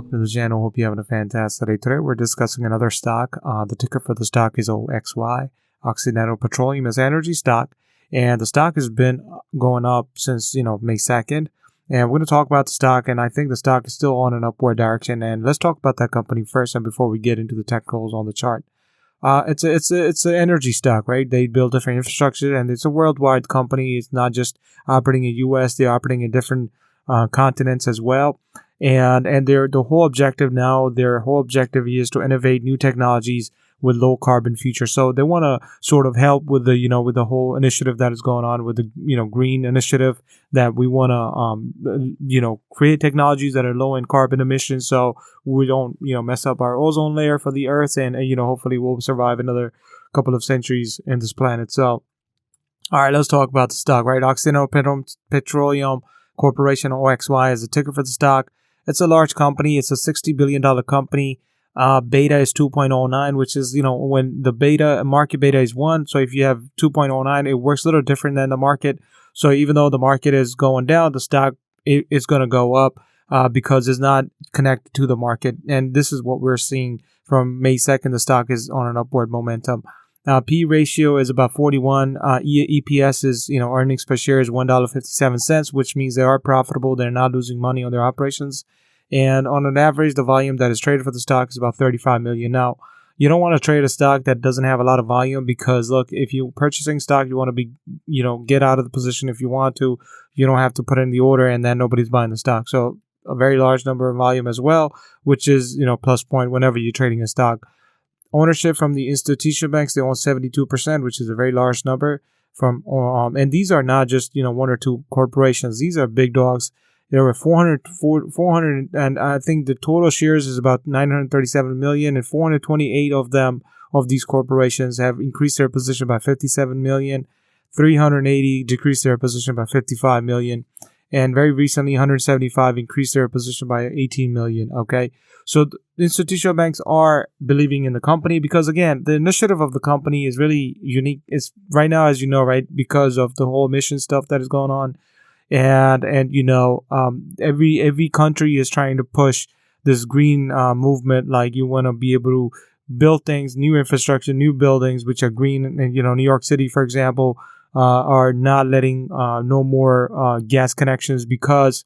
welcome to the channel. Hope you're having a fantastic day. Today we're discussing another stock. The ticker for the stock is OXY. Occidental Petroleum is energy stock, and the stock has been going up since May 2nd. And we're going to talk about the stock, and I think the stock is still on an upward direction. And let's talk about that company first, and before we get into the technicals on the chart. It's an energy stock, right? They build different infrastructure, and it's a worldwide company. It's not just operating in U.S. They're operating in different continents as well. And their whole objective is to innovate new technologies with low carbon future. So they want to sort of help with the whole initiative that is going on with the green initiative, that we want to create technologies that are low in carbon emissions, so we don't mess up our ozone layer for the earth, and hopefully we'll survive another couple of centuries in this planet. So all right, let's talk about the stock, right? Occidental Petroleum Corporation, OXY, is the ticker for the stock. It's a large company. It's a $60 billion company. Beta is 2.09, which is, when the market beta is 1. So if you have 2.09, it works a little different than the market. So even though the market is going down, the stock is going to go up because it's not connected to the market. And this is what we're seeing from May 2nd. The stock is on an upward momentum. P ratio is about 41. EPS is, earnings per share is $1.57, which means they are profitable. They're not losing money on their operations. And on an average, the volume that is traded for the stock is about 35 million. Now, you don't want to trade a stock that doesn't have a lot of volume, because look, if you're purchasing stock, you want to be, get out of the position if you want to. You don't have to put in the order and then nobody's buying the stock. So a very large number of volume as well, which is, plus point whenever you're trading a stock. Ownership from the institutional banks, they own 72%, which is a very large number. And these are not just, one or two corporations. These are big dogs. There were 400, and I think the total shares is about 937 million, and 428 of these corporations have increased their position by 57 million. 380 decreased their position by 55 million. And very recently, 175 increased their position by 18 million. Okay. So the institutional banks are believing in the company because, again, the initiative of the company is really unique. It's right now, as you know, right, because of the whole emission stuff that is going on. And every country is trying to push this green movement. Like, you want to be able to build things, new infrastructure, new buildings which are green. And New York City, for example, are not letting no more gas connections because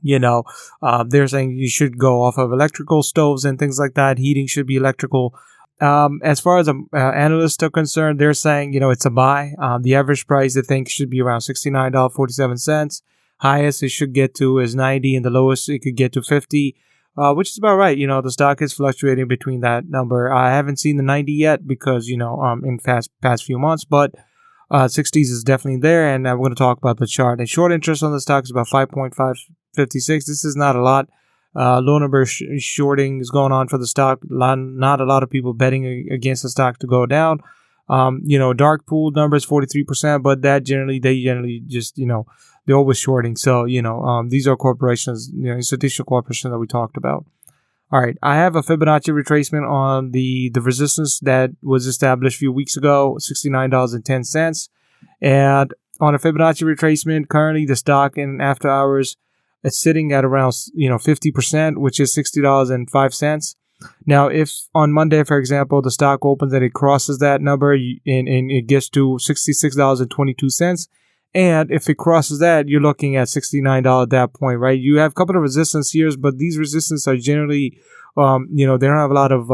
they're saying you should go off of electrical stoves and things like that. Heating should be electrical. As far as analysts are concerned, they're saying, it's a buy. The average price, they think, should be around $69.47. Highest it should get to is 90, and the lowest it could get to 50, which is about right. The stock is fluctuating between that number. I haven't seen the 90 yet because, in past few months, but 60s is definitely there. And I'm going to talk about the chart. And short interest on the stock is about 5.556. This is not a lot. Low number shorting is going on for the stock. Not a lot of people betting against the stock to go down. Dark pool number is 43%, but they generally just, they're always shorting. So, these are corporations, institutional corporations that we talked about. All right. I have a Fibonacci retracement on the resistance that was established a few weeks ago, $69.10. And on a Fibonacci retracement, currently the stock in after hours, it's sitting at around 50%, which is $60.05. Now, if on Monday, for example, the stock opens and it crosses that number and it gets to $66.22, and if it crosses that, you're looking at $69 at that point, right? You have a couple of resistance here, but these resistance are generally, they don't have a lot of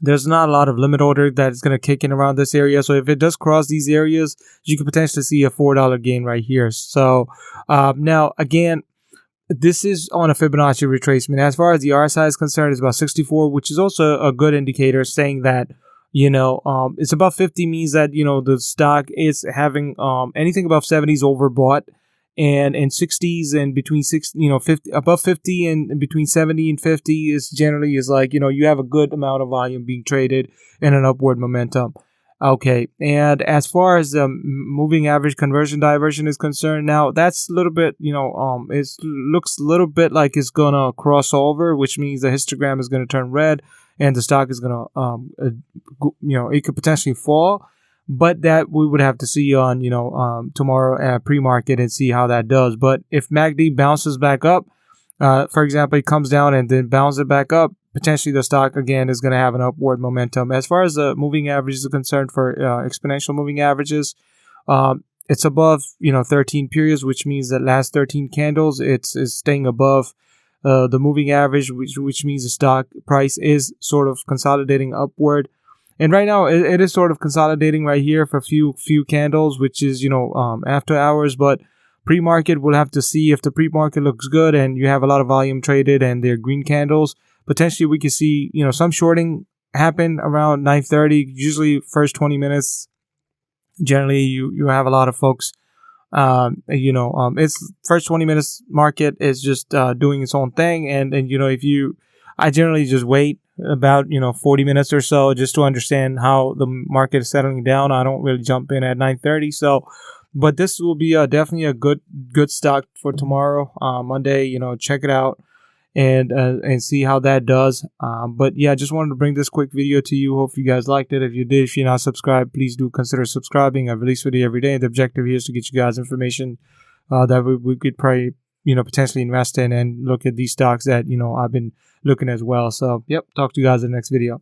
there's not a lot of limit order that is going to kick in around this area. So if it does cross these areas, you could potentially see a $4 gain right here. So now, again, this is on a Fibonacci retracement. As far as the RSI is concerned, it's about 64, which is also a good indicator, saying that, it's above 50 means that, the stock is having anything above 70 is overbought. And 60s and between 50, above 50 and between 70 and 50 is generally like, you have a good amount of volume being traded in an upward momentum. Okay. And as far as the moving average conversion diversion is concerned, now that's a little bit, it looks a little bit like it's going to cross over, which means the histogram is going to turn red and the stock is going to, it could potentially fall. But that we would have to see on, tomorrow at pre-market and see how that does. But if MACD bounces back up, for example, it comes down and then bounces it back up, potentially the stock again is going to have an upward momentum. As far as the moving averages are concerned for exponential moving averages, it's above 13 periods, which means that last 13 candles it's staying above the moving average, which means the stock price is sort of consolidating upward. And right now it is sort of consolidating right here for a few candles, which is after hours. But pre-market, we'll have to see if the pre-market looks good and you have a lot of volume traded and they're green candles. Potentially we could see some shorting happen around 9:30. Usually first 20 minutes. Generally you have a lot of folks. It's first 20 minutes market is just doing its own thing, and I generally just wait about 40 minutes or so just to understand how the market is settling down. I don't really jump in at 9:30. So, but this will be definitely a good stock for tomorrow, Monday. Check it out and see how that does. But yeah, just wanted to bring this quick video to you. Hope you guys liked it. If you did, if you're not subscribed, please do consider subscribing. I release video every day. The objective here is to get you guys information that we could probably potentially invest in and look at these stocks that I've been looking as well. So yep, talk to you guys in the next video.